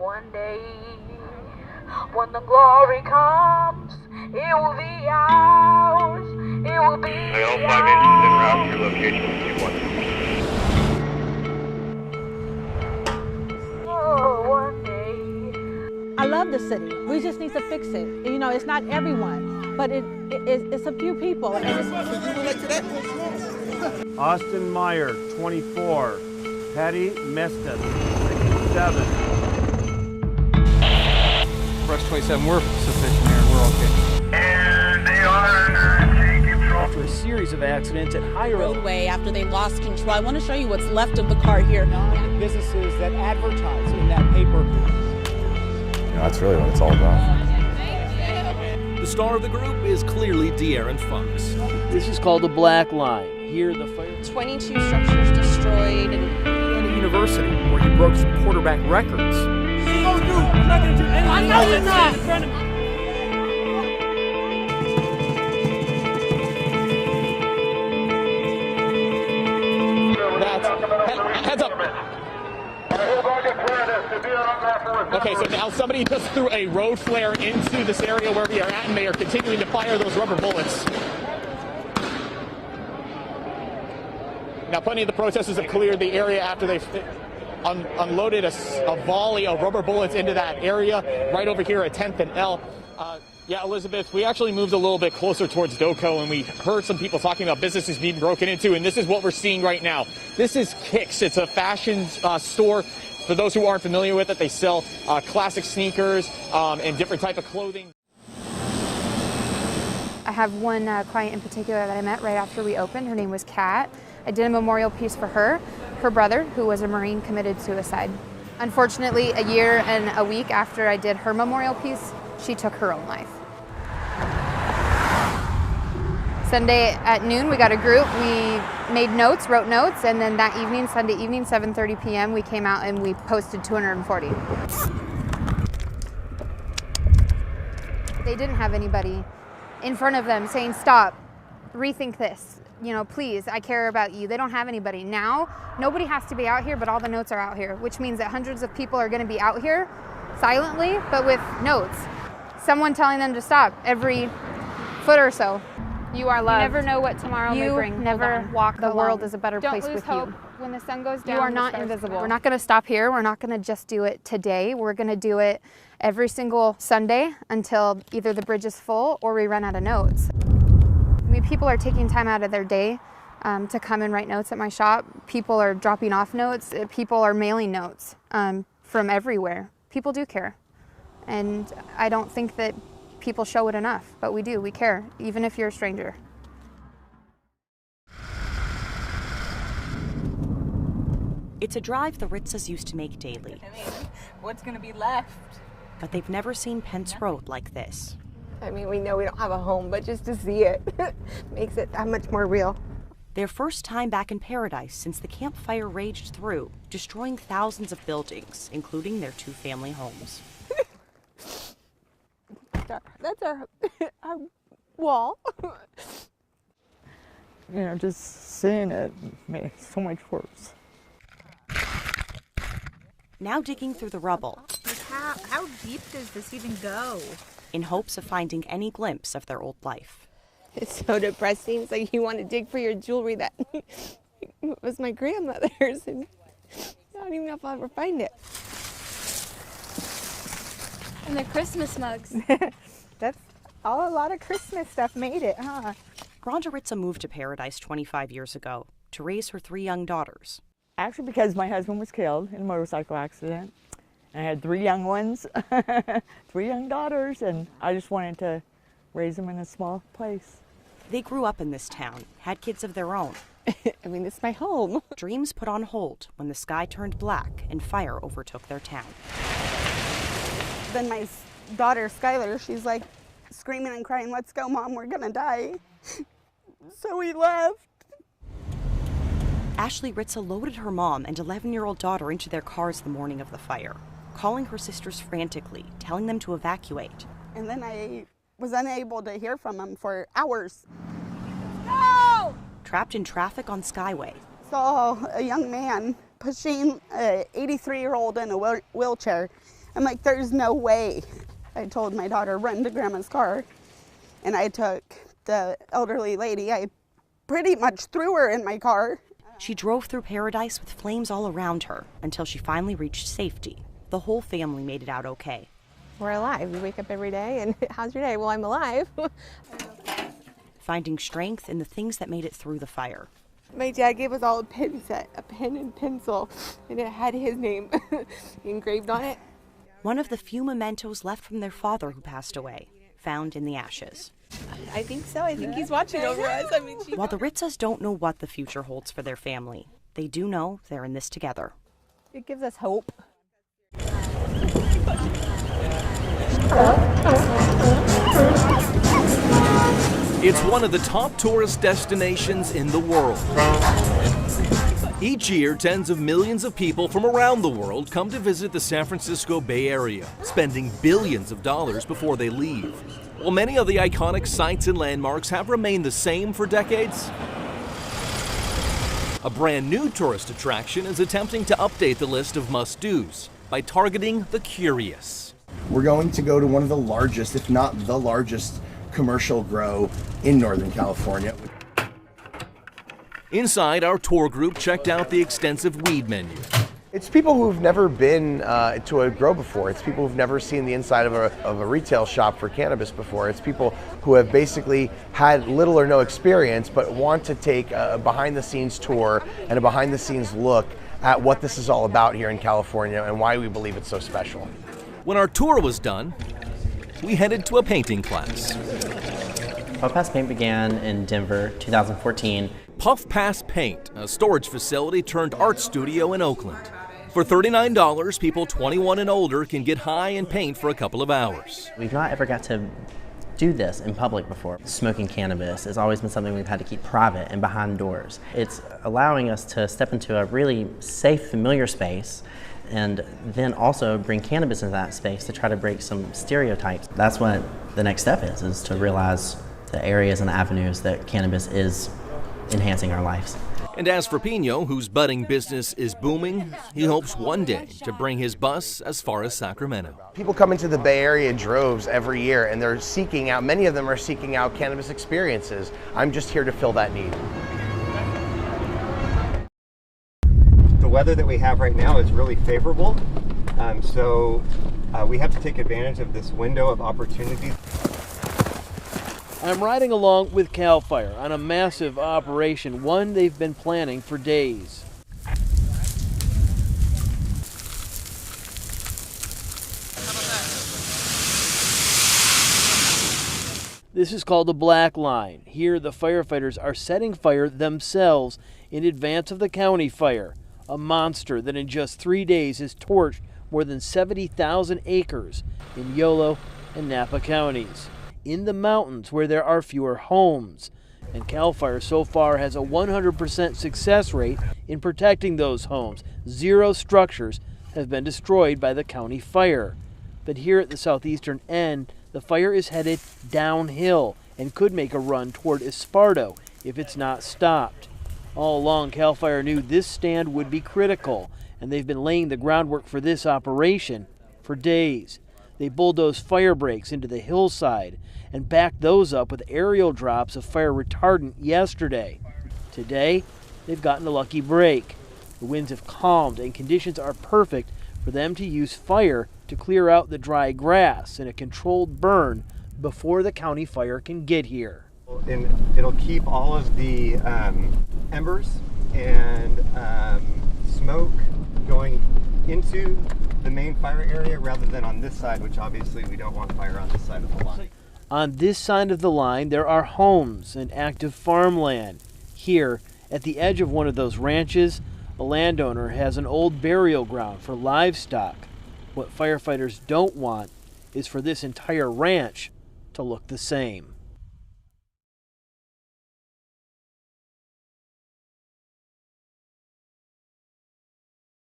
One day, when the glory comes, it will be ours. It will be I got all 5 inches en route to your location if you want. Oh, one day. I love the city. We just need to fix it. You know, it's not everyone, but it's a few people. And it's Austin Meyer, 24. Patty Meston, 67. Rush 27, we're sufficient here, we're okay. And they are taking control. After a series of accidents at higher roadway after they lost control. I want to show you what's left of the car here. Businesses that advertise in that paper. That's really what it's all about. The star of the group is clearly De'Aaron Fox. This is called the Black Line. Here, the fire. 22 structures destroyed. And a university where you broke some quarterback records. Oh, dude, I'm not going to do anything. I know you're not. In front of me. Heads up. Okay, so now somebody just threw a road flare into this area where we are at, and they are continuing to fire those rubber bullets. Now, plenty of the protesters have cleared the area after they've unloaded a volley of rubber bullets into that area right over here at 10th and L. Yeah, Elizabeth, we actually moved a little bit closer towards Doco, and we heard some people talking about businesses being broken into, and this is what we're seeing right now. This is Kicks. It's a fashion store. For those who aren't familiar with it, they sell classic sneakers and different type of clothing. I have one client in particular that I met right after we opened. Her name was Kat. I did a memorial piece for her. Her brother, who was a Marine, committed suicide. Unfortunately, a year and a week after I did her memorial piece, she took her own life. Sunday at noon, we got a group. We made notes, wrote notes, and then that evening, Sunday evening, 7:30 p.m., we came out and we posted 240. They didn't have anybody in front of them saying, stop, rethink this. You know, please, I care about you. They don't have anybody. Now, nobody has to be out here, but all the notes are out here, which means that hundreds of people are going to be out here silently, but with notes. Someone telling them to stop every foot or so. You are loved. You never know what tomorrow may bring. You never walk alone. The world is a better place with you. When the sun goes down, you are not invisible. We're not going to stop here. We're not going to just do it today. We're going to do it every single Sunday until either the bridge is full or we run out of notes. I mean, people are taking time out of their day to come and write notes at my shop. People are dropping off notes. People are mailing notes from everywhere. People do care. And I don't think that people show it enough, but we do. We care, even if you're a stranger. It's a drive the Ritzes used to make daily. I mean, what's going to be left? But they've never seen Pence Road like this. I mean, we know we don't have a home, but just to see it makes it that much more real. Their first time back in paradise since the campfire raged through, destroying thousands of buildings, including their 2 family homes. That's our wall. You know, just seeing it made it so much worse. Now digging through the rubble. How deep does this even go? In hopes of finding any glimpse of their old life. It's so depressing. It's like you want to dig for your jewelry that was my grandmother's, and I don't even know if I'll ever find it. And the Christmas mugs. That's all. A lot of Christmas stuff made it, huh? Rhonda Ritza moved to Paradise 25 years ago to raise her 3 young daughters. Actually, because my husband was killed in a motorcycle accident. I had 3 young ones, 3 young daughters, and I just wanted to raise them in a small place. They grew up in this town, had kids of their own. I mean, it's my home. Dreams put on hold when the sky turned black and fire overtook their town. Then my daughter, Skylar, she's like screaming and crying, "Let's go, Mom, we're gonna die." So we left. Ashley Ritza loaded her mom and 11-year-old daughter into their cars the morning of the fire, calling her sisters frantically, telling them to evacuate. And then I was unable to hear from them for hours. No! Trapped in traffic on Skyway. Saw a young man pushing an 83-year-old in a wheelchair I'm like, there's no way. I told my daughter, run to Grandma's car. And I took the elderly lady, I pretty much threw her in my car. She drove through Paradise with flames all around her until she finally reached safety. The whole family made it out okay. We're alive. We wake up every day and how's your day? Well, I'm alive. Finding strength in the things that made it through the fire. My dad gave us all a pen set, a pen and pencil, and it had his name engraved on it. One of the few mementos left from their father who passed away, found in the ashes. I think so. I think he's watching over us. I mean, While the Ritzas don't know what the future holds for their family, they do know they're in this together. It gives us hope. It's one of the top tourist destinations in the world. Each year, tens of millions of people from around the world come to visit the San Francisco Bay Area, spending billions of dollars before they leave. While many of the iconic sites and landmarks have remained the same for decades, a brand new tourist attraction is attempting to update the list of must-dos by targeting the curious. We're going to go to one of the largest, if not the largest, commercial grow in Northern California. Inside, our tour group checked out the extensive weed menu. It's people who've never been to a grow before. It's people who've never seen the inside of a retail shop for cannabis before. It's people who have basically had little or no experience but want to take a behind-the-scenes tour and a behind-the-scenes look at what this is all about here in California and why we believe it's so special. When our tour was done, we headed to a painting class. Puff Pass Paint began in Denver, 2014. Puff Pass Paint, a storage facility turned art studio in Oakland. For $39, people 21 and older can get high and paint for a couple of hours. We've not ever got to do this in public before. Smoking cannabis has always been something we've had to keep private and behind doors. It's allowing us to step into a really safe, familiar space and then also bring cannabis into that space to try to break some stereotypes. That's what the next step is to realize the areas and the avenues that cannabis is enhancing our lives. And as for Pino, whose budding business is booming, he hopes one day to bring his bus as far as Sacramento. People come into the Bay Area in droves every year and they're seeking out, many of them are seeking out cannabis experiences. I'm just here to fill that need. The weather that we have right now is really favorable, so we have to take advantage of this window of opportunity. I'm riding along with CAL FIRE on a massive operation, one they've been planning for days. This is called the Black Line. Here, the firefighters are setting fire themselves in advance of the county fire, a monster that in just 3 days has torched more than 70,000 acres in Yolo and Napa counties, in the mountains where there are fewer homes. And CAL FIRE so far has a 100% success rate in protecting those homes. 0 structures have been destroyed by the county fire. But here at the southeastern end, the fire is headed downhill and could make a run toward Esparto if it's not stopped. All along, CAL FIRE knew this stand would be critical, and they've been laying the groundwork for this operation for days. They bulldozed fire breaks into the hillside and backed those up with aerial drops of fire retardant yesterday. Today, they've gotten a lucky break. The winds have calmed and conditions are perfect for them to use fire to clear out the dry grass in a controlled burn before the county fire can get here. And it'll keep all of the embers and smoke going into the main fire area rather than on this side, which obviously we don't want fire on this side of the line. On this side of the line, there are homes and active farmland. Here, at the edge of one of those ranches, a landowner has an old burial ground for livestock. What firefighters don't want is for this entire ranch to look the same.